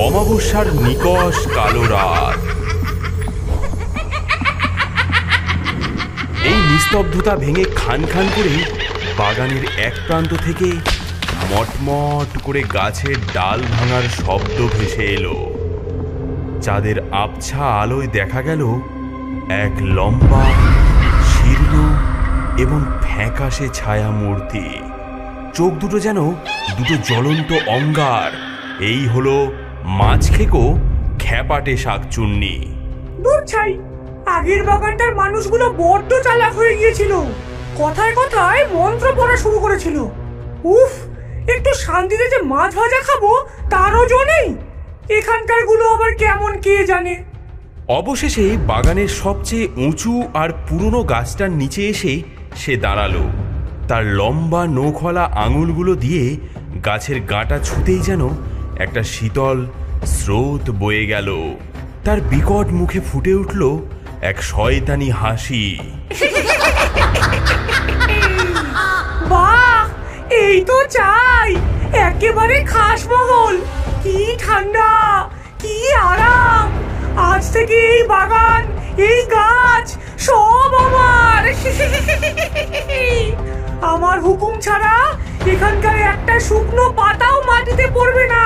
অমাবস্যার নিকষ কালো রাত। এই নিস্তব্ধতা ভেঙে খান খান করে বাগানের এক প্রান্ত থেকে মটমট করে গাছের ডাল ভাঙার শব্দ ভেসে এলো। চাঁদের আবছা আলোয় দেখা গেল এক লম্বা, শীর্ণ এবং ফ্যাকাশে ছায়া মূর্তি। চোখ দুটো যেন দুটো জ্বলন্ত অঙ্গার। এই হলো মাছখেকো খ্যাপাটে শাকচুন্নি। দূর ছাই, আগের বাগানটার মানুষগুলো বড্ড চালাক হয়ে গিয়েছিল। কথায় কথায় মন্ত্র পড়া শুরু করেছিল। উফ, একটু শান্তিতে যে মাছ ভাজা খাবো তারও জো নেই। এখানকার গুলো আবার কেমন কে জানে। অবশেষে বাগানের সবচেয়ে উঁচু আর পুরনো গাছটার নিচে এসে সে দাঁড়ালো। তার লম্বা নখওয়ালা আঙুলগুলো দিয়ে গাছের গাঁটা ছুতেই যেন একটা শীতল স্রোত বয়ে গেল। তার বিকট মুখে ফুটে উঠল এক শয়তানি হাসি। বাহ, এই তো চাই, একেবারে খাসমহল। কি ঠান্ডা, কি আরাম। আজ থেকে এই বাগান, এই গাছ সব আমার। আমার হুকুম ছাড়া এখানকার একটা শুকনো পাতাও মাটিতে পড়বে না।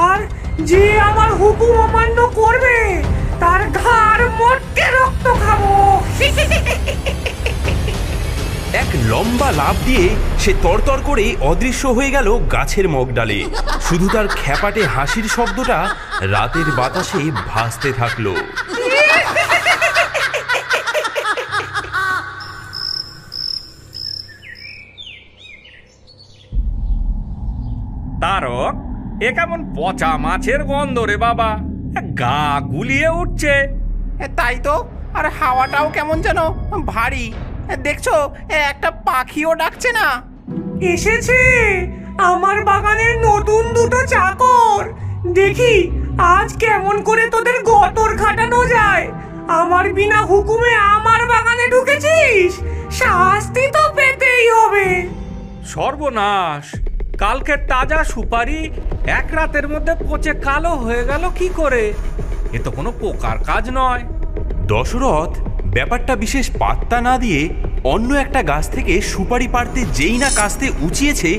আর যে আমার হুকুম অমান্য করবে তার ঘাড় মটকে রক্ত খাবো। এক লম্বা লাফ দিয়ে সে তরতর করে অদৃশ্য হয়ে গেল গাছের মগডালে। শুধু তার খ্যাপাটে হাসির শব্দটা রাতের বাতাসে ভাসতে থাকলো। তারক, এ কেমন পচা মাছের গন্ধ রে বাবা, গা গুলিয়ে উঠছে। তাই তো, আর হাওয়াটাও কেমন যেন ভারী। দেখছো, একটা পাখিও ডাকছে না। এসেছে আমার বাগানের নতুন দুটো চাকর। দেখি আজ কেমন করে তোদের গতর খাটানো যায়। আমার বিনা হুকুমে আমার বাগানে ঢুকেছিস, শাস্তি তো পেতেই হবে। সর্বনাশ, কালকে তাজা সুপারি এক রাতের মধ্যে পচে কালো হয়ে গেল কি করে? এ তো কোনো পোকার কাজ নয়। দশরথ ব্যাপারটা বিশেষ পাত্তা না দিয়ে অন্য একটা গাছ থেকে সুপারি পাড়তে যেই না কাস্তে উঁচিয়েছে,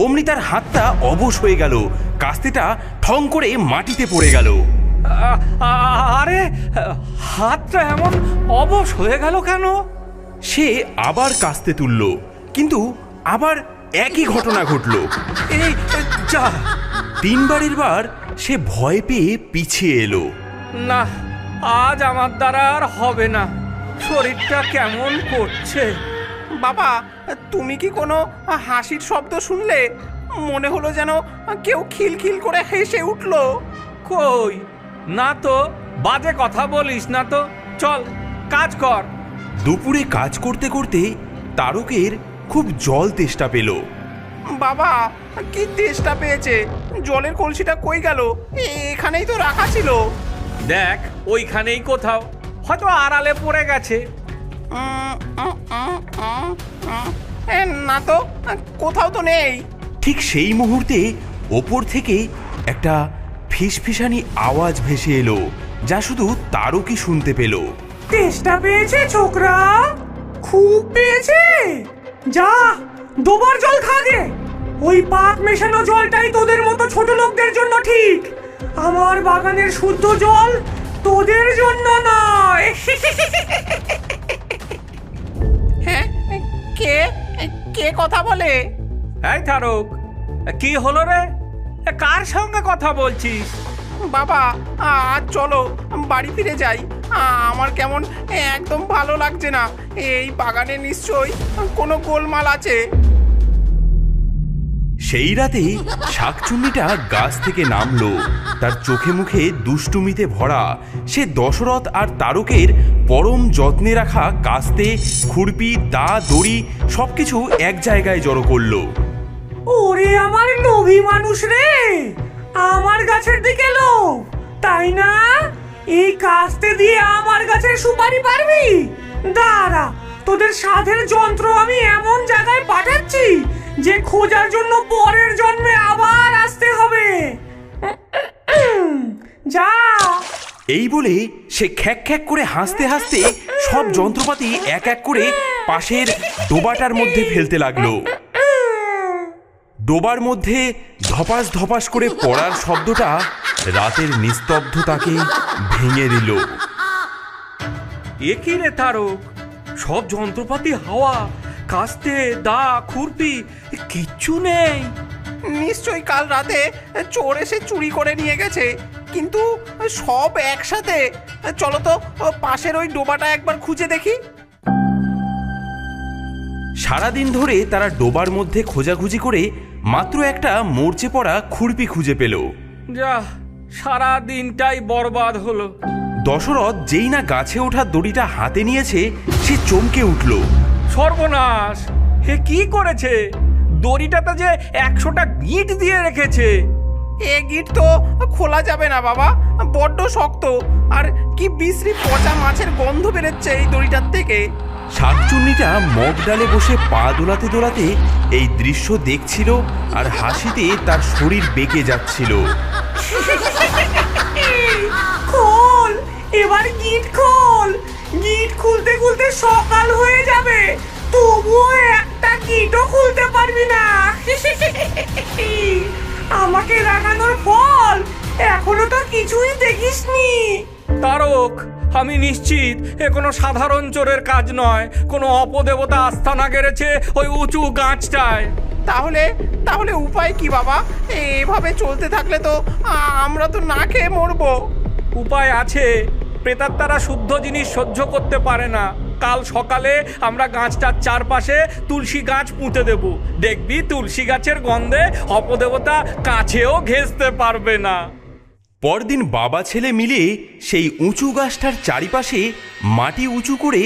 অমনি তার হাতটা অবশ হয়ে গেল। কাস্তেটা ঠং করে মাটিতে পড়ে গেল। আরে, হাতটা এমন অবশ হয়ে গেল কেন? সে আবার কাস্তে তুলল, কিন্তু আবার একই ঘটনা ঘটল। এই যা, তিনবারের বার সে ভয় পেয়ে পিছিয়ে এলো। না, আজ আমার দ্বারা আর হবে না। শরীরটা কেমন করছে। বাবা, তুমি কি কোনো হাসির শব্দ শুনলে? মনে হলো যেন কেউ খিলখিল করে হেসে উঠলো। কই না তো, বাজে কথা বলিস না তো। চল কাজ কর। দুপুরে কাজ করতে করতে তারকের খুব জল তেষ্টা পেল। বাবা, কি তেষ্টা পেয়েছে। জলের কলসিটা কই গেল? এখানেই তো রাখা ছিল। দেখ, ওইখানেই কোথাও, হয়তো আড়ালে পড়ে গেছে। না তো, কোথাও তো নেই। ঠিক সেই মুহূর্তে ওপর থেকে একটা ফিসফিসানি আওয়াজ ভেসে এলো, যা শুধু তারকই শুনতে পেল। তেষ্টা পেয়েছে ছোকরা, খুব পেয়েছে। যা, দুবার জল খা গে। ওই পাক মেশানো জলটাই তোদের মতো ছোট লোকদের জন্য ঠিক। আমার বাগানের শুদ্ধ জল তোদের জন্য নয়। হ্যাঁ, কে কে কথা বলে? এই তারক, কি হলো রে? কার সঙ্গে কথা বলছিস? বাবা, আজ চলো বাড়ি ফিরে যাই। আমার কেমন একদম ভালো লাগছে না। এই বাগানে নিশ্চয়ই কোনো গোলমাল আছে। সেই রাতে শাকচুন্নিটা গাছ থেকে নামলো। তার চোখে মুখে দুষ্টুমিতে ভরা। সে দশরথ আর তারকের পরম যত্নে রাখা কাস্তে, খুরপি, দা, দড়ি সবকিছু এক জায়গায় জড়ো করলো। ওরে আমার লোভী মানুষ রে, আমার গাছের দিকে লোভ, তাই না? এই কাস্তে দিয়ে আমার গাছের সুপারি পারবি? দাঁড়া, তোদের সাধের যন্ত্র আমি এমন জায়গায় পাঠাচ্ছি যে খোঁজার জন্য পরের জন্মে আবার আসতে হবে। এই বলে সে খ্যাক খ্যাক করে হাসতে হাসতে সব যন্ত্রপাতি এক এক করে পাশের ডোবাটার মধ্যে ফেলতে লাগলো। ডোবার মধ্যে ধপাস ধপাস করে পড়ার শব্দটা রাতের নিস্তব্ধতাকে ভেঙে দিল। এ কি রে তারক, সব যন্ত্রপাতি হাওয়া, কাস্তে, দা, খুরপি কিচ্ছু নেই। নিশ্চয়ই কাল রাতে চোর এসে চুরি করে নিয়ে গেছে, কিন্তু সব একসাথে। চলো তো পাশের ওই ডোবাটা একবার খুঁজে দেখি। সারাদিন ধরে তারা ডোবার মধ্যে খোঁজাখুঁজি করে মাত্র একটা মরচে পড়া খুরপি খুঁজে পেল। যা, সারা দিনটাই বরবাদ হলো। দশরথ যেই না গাছে ওঠা দড়িটা হাতে নিয়েছে সে চমকে উঠল। সর্বনাশ! হে কি করেছে? দড়িটাতে যে 100টা গিঁট দিয়ে রেখেছে। এ গিট তো খোলা যাবে না বাবা, বড্ড শক্ত, আর কি বিশ্রী পচা মাছের গন্ধ বেরোচ্ছে এই দড়িটার থেকে। শাকচুন্নিটা মগ ডালে বসে পা দোলাতে দোলাতে এই দৃশ্য দেখছিল আর হাসিতে তার শরীর বেঁকে যাচ্ছিল। খোল, এবার গিট খোল। গিট খুলতে খুলতে সকাল হয়ে যাবে, তবুও একটা গিটও খুলতে পারবি না। আমাকে রাগানোর ফল এখনো তো কিছুই দেখিসনি। তারক, আমি নিশ্চিত এ কোনো সাধারণ চোরের কাজ নয়। কোনো অপদেবতা আস্তানা গেড়েছে ওই উঁচু গাছটায়। তাহলে তাহলে উপায় কি বাবা? এভাবে চলতে থাকলে তো আমরা তো না খেয়ে মরবো। উপায় আছে। প্রেতাত্মারা শুদ্ধ জিনিস সহ্য করতে পারে না। কাল সকালে আমরা গাছটার চারপাশে তুলসী গাছ পুঁতে দেব। দেখবি তুলসী গাছের গন্ধে অপদেবতা কাছেও ঘেঁষতে পারবে না। পরদিন বাবা ছেলে মিলে সেই উঁচু গাছটার চারিপাশে মাটি উঁচু করে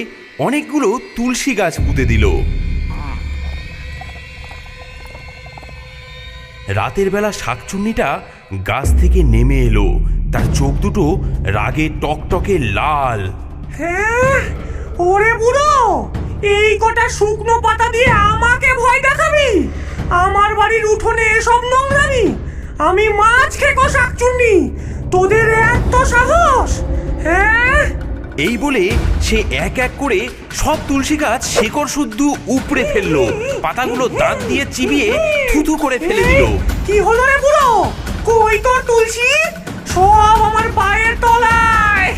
অনেকগুলো তুলসী গাছ পুঁতে দিল। রাতের বেলা শাকচুন্নিটা গাছ থেকে নেমে এলো। তার চোখ দুটো রাগে টকটকে লাল। হ্যাঁ, ওরে বুড়ো, এই কটা শুকনো পাতা দিয়ে আমাকে ভয় দেখাবি? আমার বাড়ির উঠোনে এসব নোংরামি? আমি মাছ খেকো শাকচুন্নি, তোদের এত সাহস? হ্যাঁ, এই বলে সে এক এক করে সব তুলসী গাছ শেকড় শুদ্ধ উপড়ে ফেললো। পাতাগুলো দাঁত দিয়ে চিবিয়ে থুথু করে ফেলে দিল। কি হলো রে বুড়ো? কই তোর তুলসী? সব আমার পায়ের তলায়।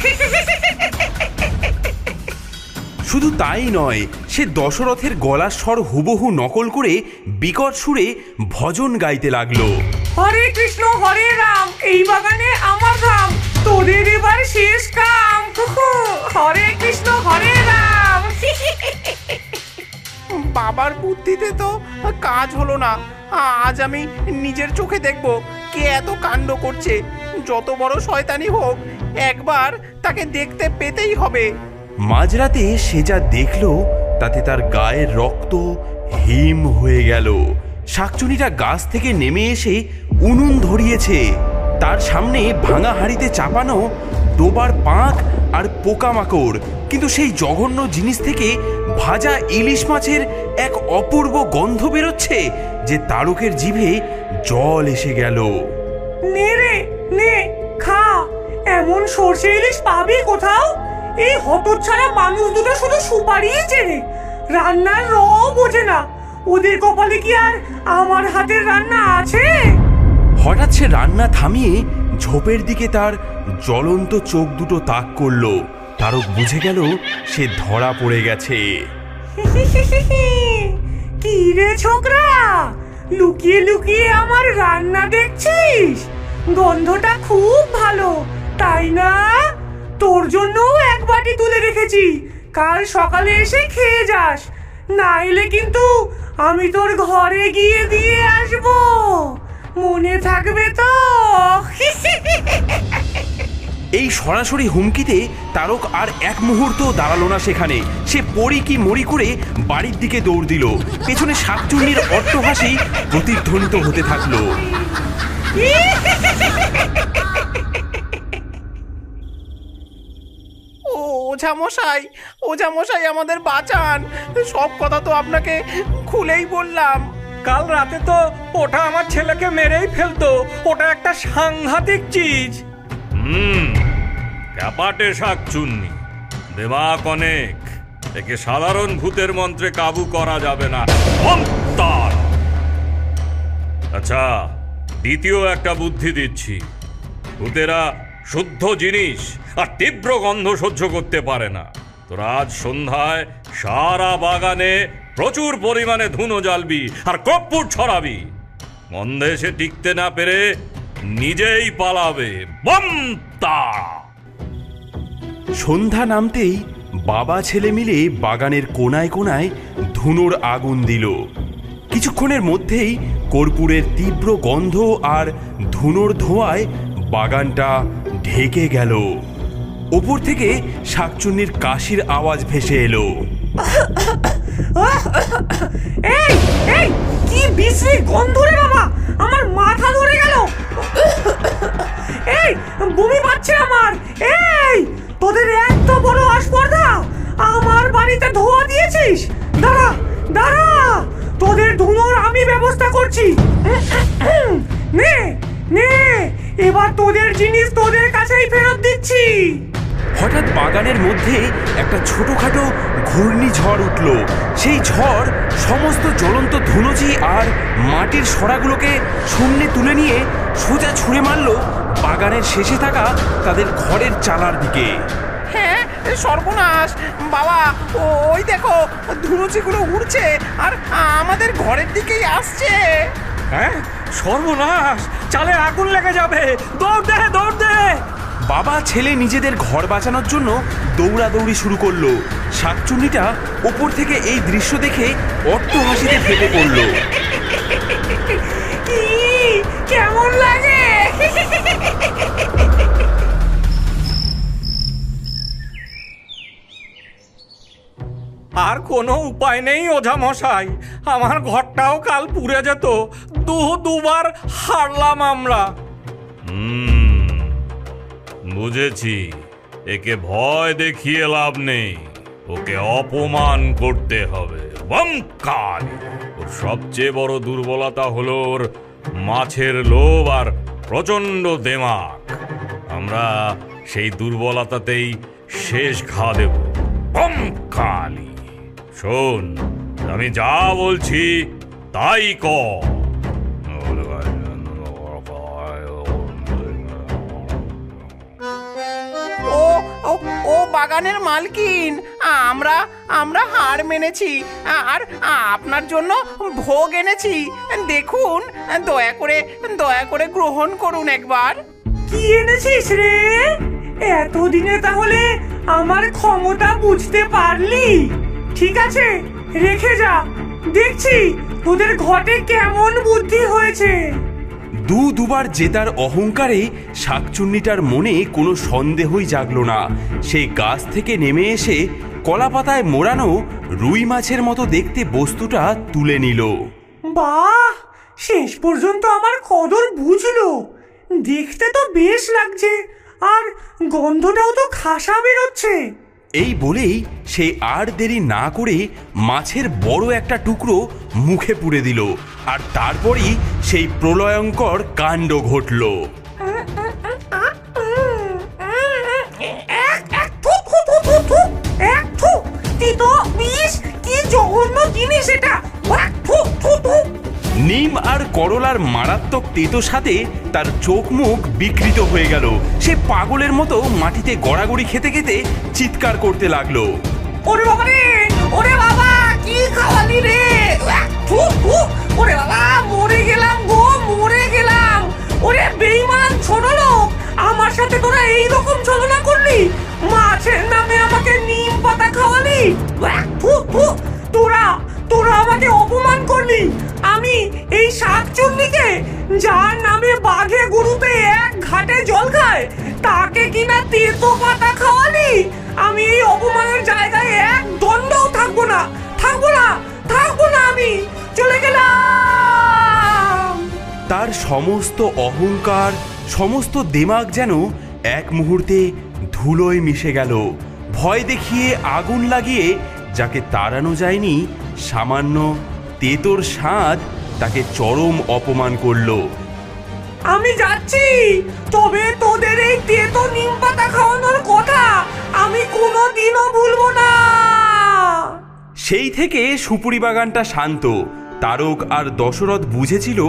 শুধু তাই নয়, সে দশরথের গলার স্বর হুবহু নকল করে বিকট সুরে ভজন গাইতে লাগলো। হরে কৃষ্ণ হরে রাম, এই বাগানে আমার ধাম, তোদের এবার শেষ কাম। হরে কৃষ্ণ হরে রাম। বাবার বুদ্ধিতে তো কাজ হলো না। আজ আমি নিজের চোখে দেখব কে এত কাণ্ড করছে। যত বড় শয়তানি হোক, একবার তাকে দেখতে পেতেই হবে। মাঝরাতে সে যা দেখল তাতে তার গায়ের রক্ত হিম হয়ে গেল। শাকচুনিটা গাছ থেকে নেমে এসে উনুন ধরিয়েছে। তার সামনে ভাঙা হাঁড়িতে চাপানো ডোবার পাঁক আর পোকামাকড়, কিন্তু সেই জঘন্য জিনিস থেকে ভাজা ইলিশ মাছের এক অপূর্ব গন্ধ বেরোচ্ছে যে তারকের জিভে জল এসে গেল। নে রে নে, খা। এমন সর্ষে ইলিশ পাবি কোথাও? এই হতচ্ছাড়া মানুষ দুটো শুধু সুপারিই চেনে, রান্নার র বোঝে না। ওদের কপালে কি আর আমার হাতের রান্না আছে? হঠাৎ সে রান্না থামিয়ে ঝোপের দিকে তার জ্বলন্ত চোখ দুটো তাক করলো। তারক বুঝে গেল সে ধরা পড়ে গেছে। কি রে ছোকরা, লুকিয়ে লুকিয়ে আমার রান্না দেখছিস? গন্ধটা খুব ভালো, তাই না? তোর জন্যও এক বাটি তুলে রেখেছি, কাল সকালে এসে খেয়ে যাস। না এলে কিন্তু আমি তোর ঘরে গিয়ে দিয়ে আসবো, মনে থাকবে তো? এই সরাসরি হুমকিতে তারক আর এক মুহূর্ত দাঁড়ালো না সেখানে। সে পড়ি কি মরি করে বাড়ির দিকে দৌড় দিল। পেছনে শাকচুন্নির অট্টহাসি প্রতিধ্বনিত হতে থাকলো। ওঝামশাই, ওঝামশাই আমাদের বাঁচান। সব কথা তো আপনাকে খুলেই বললাম। কাল রাতে তো ওটা আমার ছেলেকে মেরেই ফেলতো। ওটা একটা সাংঘাতিক চিজ। ক্যাপাটে শাকচুন্নি, দেমাক অনেক, একে সাধারণ ভূতের মন্ত্রে কাবু করা যাবে না। মন্তার! আচ্ছা, দ্বিতীয় একটা বুদ্ধি দিচ্ছি। ভূতেরা শুদ্ধ জিনিস আর তীব্র গন্ধ সহ্য করতে পারে না। তোরা আজ সন্ধ্যায় সারা বাগানে প্রচুর পরিমাণে ধুনো জ্বালবি আর কর্পূর ছড়াবি। গন্ধে সে টিকতে না পেরে নিজেই পালাবে। বমতা! সন্ধ্যা নামতেই বাবা ছেলে মিলে বাগানের কোনায় কোনায় ধুনোর আগুন দিল। কিছুক্ষণের মধ্যেই কর্পূরের তীব্র গন্ধ আর ধুনোর ধোঁয়ায় বাগানটা ঢেকে গেল। ওপর থেকে শাকচুন্নির কাশির আওয়াজ ভেসে এলো। এই এই কি বিশ্রী গন্ধ রে বাবা, আমার মাথা ধরে গেল। এই বমি পাচ্ছে আমার। এই তোদের এত বড় আসপর্দা, আমার বাড়িতে ধোঁয়া দিয়েছিস? দাঁড়া দাঁড়া, তোদের ধুনোর আমি ব্যবস্থা করছি। নে নে, এবার তোদের জিনিস তোদের কাছেই ফেরত দিচ্ছি। হঠাৎ বাগানের মধ্যে একটা ছোটখাটো ঘূর্ণিঝড় উঠল। সেই ঝড় সমস্ত জ্বলন্ত ধুনুচি আর মাটির সরাগুলোকে শূন্যে তুলে নিয়ে সোজা ছুঁড়ে মারল বাগানের শেষে থাকা তাদের ঘরের চালার দিকে। হ্যাঁ, সর্বনাশ বাবা, ওই দেখো ধুনুচিগুলো উড়ছে আর আমাদের ঘরের দিকেই আসছে। হ্যাঁ, সর্বনাশ! চালে আগুন লেগে যাবে। দৌড় দে, দৌড় দে! বাবা ছেলে নিজেদের ঘর বাঁচানোর জন্য দৌড়াদৌড়ি শুরু করলো। শাকচুন্নিটা ওপর থেকে এই দৃশ্য দেখে অট্ট হাসিতে ফেটে পড়ল। কেমন লাগে? আর কোনো উপায় নেই ওঝা মশাই, আমার ঘরটাও কাল পুড়ে যেত। দুবার হারলাম আমরা। বুঝেছি, একে ভয় দেখিয়ে লাভ নেই, ওকে অপমান করতে হবে। বঙ্কাল! ওর সবচেয়ে বড় দুর্বলতা হলো ওর মাছের লোভ আর প্রচন্ড দেমাক। আমরা সেই দুর্বলতাতেই শেষ ঘা দেব। বঙ্কালি! শোন, আমি যা বলছি তাই কর। ও বাগানের মালকিন, আমরা হার মেনেছি আর আপনার জন্য ভোগ এনেছি। দেখুন, দয়া করে গ্রহণ করুন একবার। কি এনেছিস রে? এতদিনে তাহলে আমার ক্ষমতা বুঝতে পারলি? ঠিক আছে, রেখে যা, দেখছি তোদের ঘটে কেমন বুদ্ধি হয়েছে। দুবার জেতার অহংকারে শাকচুন্নিটার মনে কোনো সন্দেহই জাগলো না। সে গাছ থেকে নেমে এসে কলাপাতায় মোড়ানো রুই মাছের মতো দেখতে বস্তুটা তুলে নিল। বাহ, শেষ পর্যন্ত আমার কদর বুঝলো। দেখতে তো বেশ লাগছে, আর গন্ধটাও তো খাসা বেরোচ্ছে। এই বলেই সে আর দেরি না করে মাছের বড় একটা টুকরো মুখে পুরে দিল, আর তারপরই সেই প্রলয়ঙ্কর কাণ্ড ঘটল। কি জঘন্য জিনিস এটা! নিম আর করলার মারাত্মক তেতো সাথে তার চোখ মুখ বিকৃত হয়ে গেল। সে পাগলের মতো মাটিতে গড়াগড়ি খেতে খেতে চিৎকার করতে লাগলো। ওরে বাবা রে, ওরে বাবা, কি খাওয়ালি রে! ওরে বাবা, মরে গেলাম গো, মরে গেলাম। ওরে বেঈমান ছোট লোক, আমার সাথে তোরা এইরকম ছলনা করলি? মাছের নামে আমাকে নিম পাতা খাওয়ালি? তোরা আমাকে অপমান করলি। আমি এই শাকচুন্নিকে, যার নামে বাঘে গরুতে এক ঘাটে জল খায়, তাকে কিনা তেতো পাতা খাওয়ালি? আমি এই অপমানের জায়গায় এক দণ্ডও থাকবো না, আমি চলে গেলাম। তার সমস্ত অহংকার, সমস্ত দেমাগ যেন এক মুহূর্তে ধুলোয় মিশে গেল। ভয় দেখিয়ে আগুন লাগিয়ে যাকে তাড়ানো যায়নি, সামান্য তেতোর স্বাদ তাকে চরম অপমান করলো। আমি যাচ্ছি, তবে তোদের এই তেতো নিম পাতা খাওয়ানোর সেই থেকে সুপুরি বাগানটা শান্ত। তারক আর দশরথ বুঝেছিল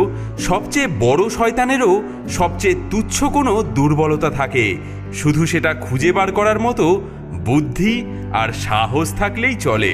সবচেয়ে বড় শয়তানেরও সবচেয়ে তুচ্ছ কোনো দুর্বলতা থাকে, শুধু সেটা খুঁজে বার করার মতো বুদ্ধি আর সাহস থাকলেই চলে।